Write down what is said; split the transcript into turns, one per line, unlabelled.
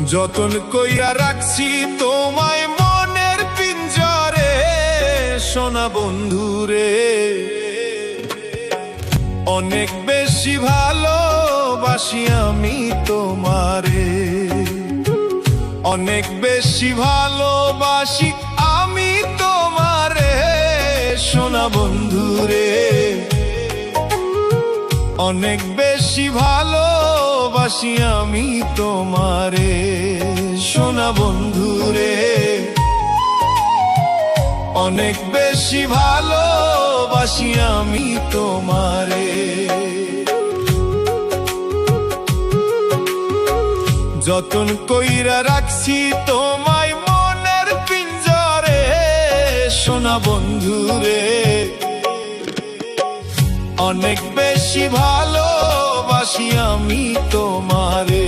যতন কইরা রাখছি তোমায় মনের পিঞ্জরে, সোনা বন্ধুরে। অনেক বেশি ভালোবাসি আমি তোমারে, অনেক বেশি ভালোবাসি আমি তোমারে, সোনা বন্ধুরে। অনেক বেশি ভালোবাসি আমি তোমারে, সোনা বন্ধুরে। অনেক বেশি ভালোবাসি আমি তোমারে। যতন কইরা রাখছি তোমায় মনের পিঞ্জরে, সোনা বন্ধুরে। অনেক বেশি ভালোবাসি আমি তোমারে।